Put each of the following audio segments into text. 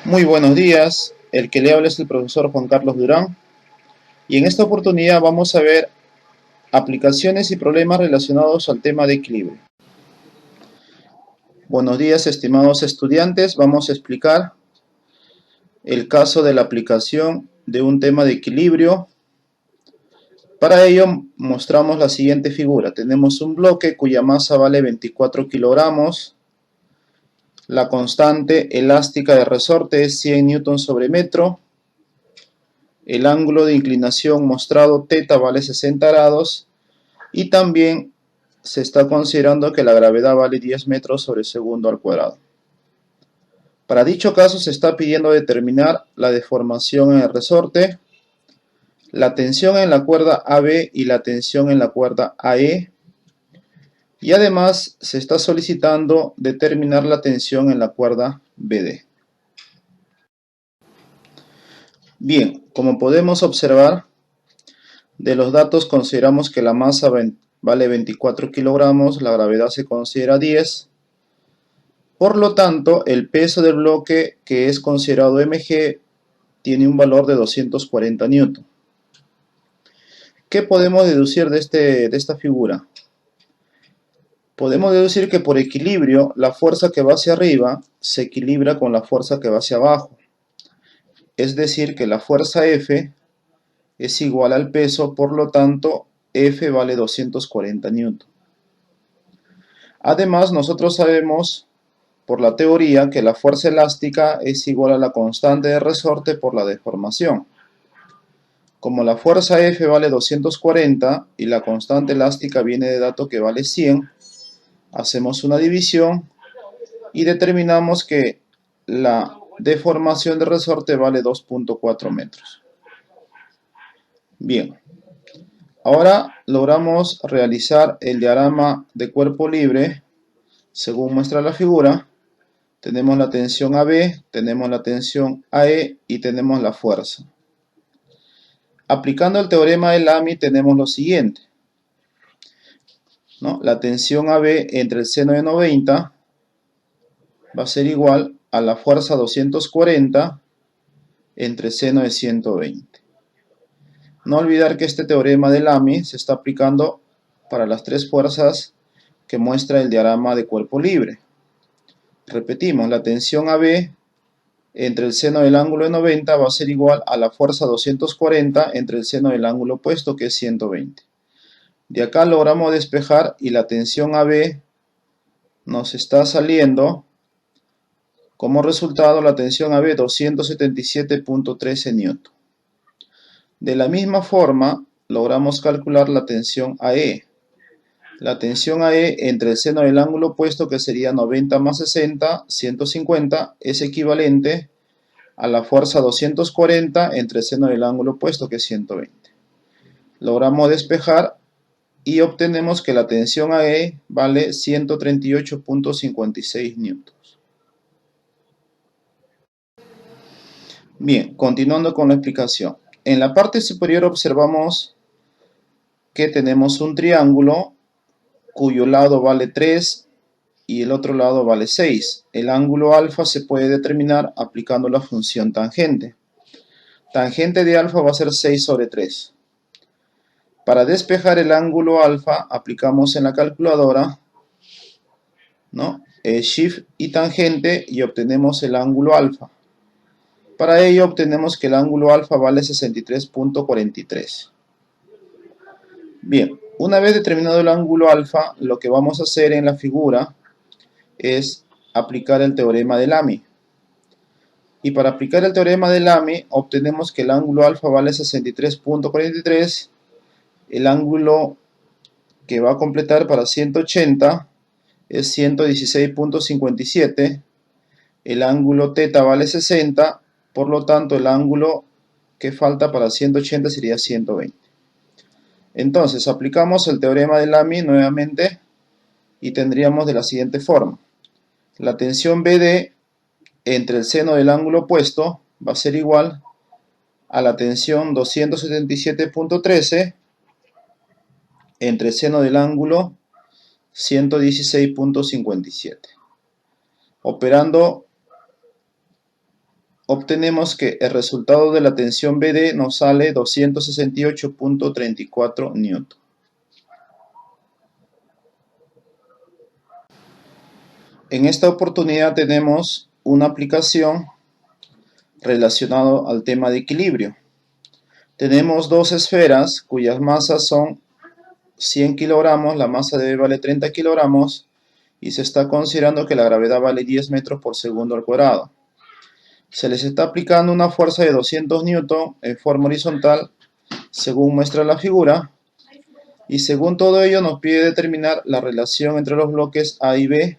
Muy buenos días, el que le habla es el profesor Juan Carlos Durán y en esta oportunidad vamos a ver aplicaciones y problemas relacionados al tema de equilibrio. Buenos días, estimados estudiantes, vamos a explicar el caso de la aplicación de un tema de equilibrio. Para ello mostramos la siguiente figura. Tenemos un bloque cuya masa vale 24 kilogramos. La constante elástica de resorte es 100 newtons sobre metro. El ángulo de inclinación mostrado θ vale 60 grados y también se está considerando que la gravedad vale 10 metros sobre segundo al cuadrado. Para dicho caso se está pidiendo determinar la deformación en el resorte, la tensión en la cuerda AB y la tensión en la cuerda AE, y además se está solicitando determinar la tensión en la cuerda BD. Bien, como podemos observar, de los datos consideramos que la masa vale 24 kilogramos, la gravedad se considera 10. Por lo tanto, el peso del bloque, que es considerado mg, tiene un valor de 240 newton. ¿Qué podemos deducir de esta figura? Podemos deducir que por equilibrio, la fuerza que va hacia arriba se equilibra con la fuerza que va hacia abajo. Es decir, que la fuerza F es igual al peso, por lo tanto, F vale 240 newton. Además, nosotros sabemos por la teoría que la fuerza elástica es igual a la constante de resorte por la deformación. Como la fuerza F vale 240 y la constante elástica viene de dato que vale 100, hacemos una división y determinamos que la deformación de resorte vale 2.4 metros. Bien, ahora logramos realizar el diagrama de cuerpo libre según muestra la figura. Tenemos la tensión AB, tenemos la tensión AE y tenemos la fuerza. Aplicando el teorema de Lamy tenemos lo siguiente, ¿no? La tensión AB entre el seno de 90 va a ser igual a la fuerza 240 entre seno de 120. No olvidar que este teorema de Lamy se está aplicando para las tres fuerzas que muestra el diagrama de cuerpo libre. Repetimos, la tensión AB entre el seno del ángulo de 90 va a ser igual a la fuerza 240 entre el seno del ángulo opuesto, que es 120. De acá logramos despejar y la tensión AB nos está saliendo como resultado la tensión AB 277.13 newton. De la misma forma logramos calcular la tensión AE. La tensión AE entre el seno del ángulo opuesto, que sería 90 más 60, 150, es equivalente a la fuerza 240 entre el seno del ángulo opuesto, que es 120. Logramos despejar y obtenemos que la tensión AE vale 138.56 newtons. Bien, continuando con la explicación. En la parte superior observamos que tenemos un triángulo cuyo lado vale 3 y el otro lado vale 6. El ángulo alfa se puede determinar aplicando la función tangente. Tangente de alfa va a ser 6 sobre 3. Para despejar el ángulo alfa aplicamos en la calculadora, ¿no?, shift y tangente y obtenemos el ángulo alfa. Para ello obtenemos que el ángulo alfa vale 63.43. Bien, una vez determinado el ángulo alfa, lo que vamos a hacer en la figura es aplicar el teorema de Lamy. Y para aplicar el teorema de Lamy obtenemos que el ángulo alfa vale 63.43, el ángulo que va a completar para 180 es 116.57, el ángulo θ vale 60, por lo tanto el ángulo que falta para 180 sería 120. Entonces aplicamos el teorema de Lamy nuevamente y tendríamos de la siguiente forma. La tensión BD entre el seno del ángulo opuesto va a ser igual a la tensión 277.13 entre el seno del ángulo 116.57. Operando obtenemos que el resultado de la tensión BD nos sale 268.34 newton. En esta oportunidad tenemos una aplicación relacionada al tema de equilibrio. Tenemos dos esferas cuyas masas son 100 kilogramos, la masa de B vale 30 kilogramos y se está considerando que la gravedad vale 10 metros por segundo al cuadrado. Se les está aplicando una fuerza de 200 newton en forma horizontal, según muestra la figura, y según todo ello nos pide determinar la relación entre los bloques A y B,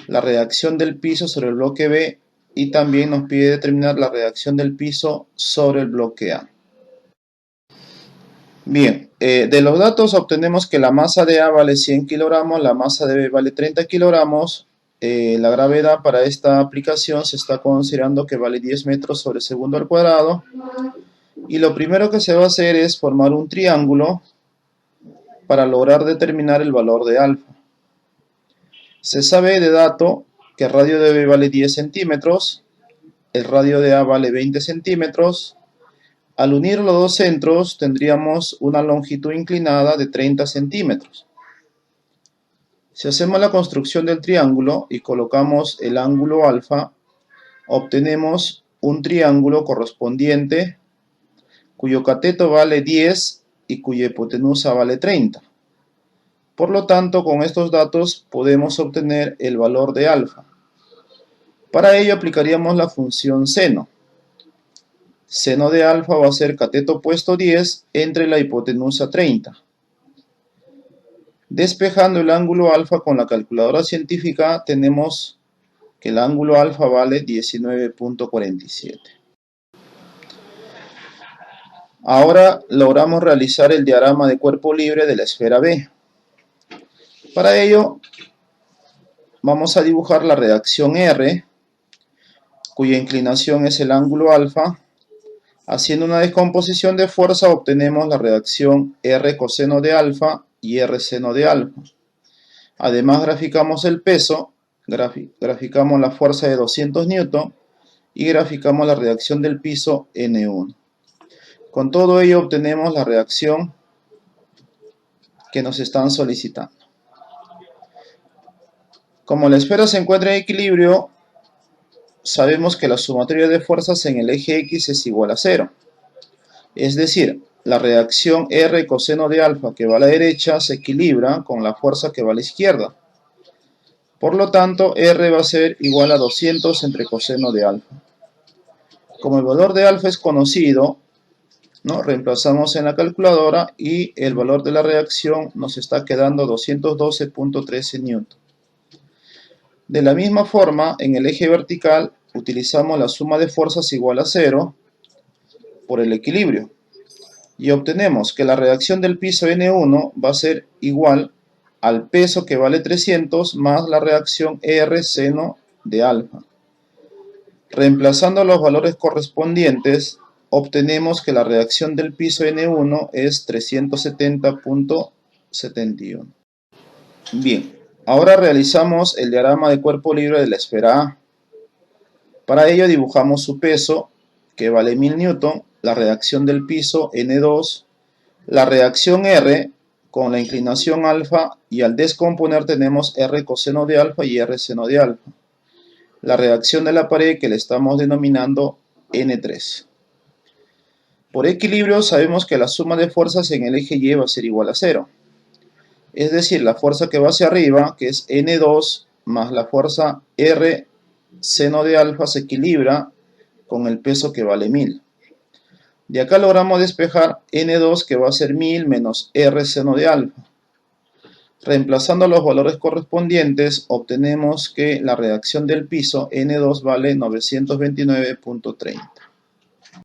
la reacción del piso sobre el bloque B, y también nos pide determinar la reacción del piso sobre el bloque A. Bien, de los datos obtenemos que la masa de A vale 100 kilogramos, la masa de B vale 30 kilogramos, la gravedad para esta aplicación se está considerando que vale 10 metros sobre segundo al cuadrado, y lo primero que se va a hacer es formar un triángulo para lograr determinar el valor de alfa. Se sabe de dato que el radio de B vale 10 centímetros, el radio de A vale 20 centímetros. Al unir los dos centros tendríamos una longitud inclinada de 30 centímetros. Si hacemos la construcción del triángulo y colocamos el ángulo alfa, obtenemos un triángulo correspondiente cuyo cateto vale 10 y cuya hipotenusa vale 30. Por lo tanto, con estos datos podemos obtener el valor de alfa. Para ello aplicaríamos la función seno. Seno de alfa va a ser cateto opuesto 10 entre la hipotenusa 30. Despejando el ángulo alfa con la calculadora científica, tenemos que el ángulo alfa vale 19.47. Ahora logramos realizar el diagrama de cuerpo libre de la esfera B. Para ello, vamos a dibujar la reacción R, cuya inclinación es el ángulo alfa. Haciendo una descomposición de fuerza obtenemos la reacción R coseno de alfa y R seno de alfa. Además graficamos el peso, graficamos la fuerza de 200 newton y graficamos la reacción del piso N1. Con todo ello obtenemos la reacción que nos están solicitando. Como la esfera se encuentra en equilibrio, sabemos que la sumatoria de fuerzas en el eje X es igual a 0. Es decir, la reacción R coseno de alfa que va a la derecha se equilibra con la fuerza que va a la izquierda. Por lo tanto, R va a ser igual a 200 entre coseno de alfa. Como el valor de alfa es conocido, reemplazamos en la calculadora y el valor de la reacción nos está quedando 212.13 newton. De la misma forma, en el eje vertical utilizamos la suma de fuerzas igual a 0 por el equilibrio y obtenemos que la reacción del piso N1 va a ser igual al peso que vale 300 más la reacción R seno de alfa. Reemplazando los valores correspondientes, obtenemos que la reacción del piso N1 es 370.71. Bien. Ahora realizamos el diagrama de cuerpo libre de la esfera A. Para ello dibujamos su peso, que vale 1000 newton, la reacción del piso N2, la reacción R con la inclinación alfa, y al descomponer tenemos R coseno de alfa y R seno de alfa. La reacción de la pared que le estamos denominando N3. Por equilibrio sabemos que la suma de fuerzas en el eje Y va a ser igual a 0. Es decir, la fuerza que va hacia arriba, que es N2, más la fuerza R seno de alfa se equilibra con el peso que vale 1000. De acá logramos despejar N2 que va a ser 1000 menos R seno de alfa. Reemplazando los valores correspondientes, obtenemos que la reacción del piso N2 vale 929.30.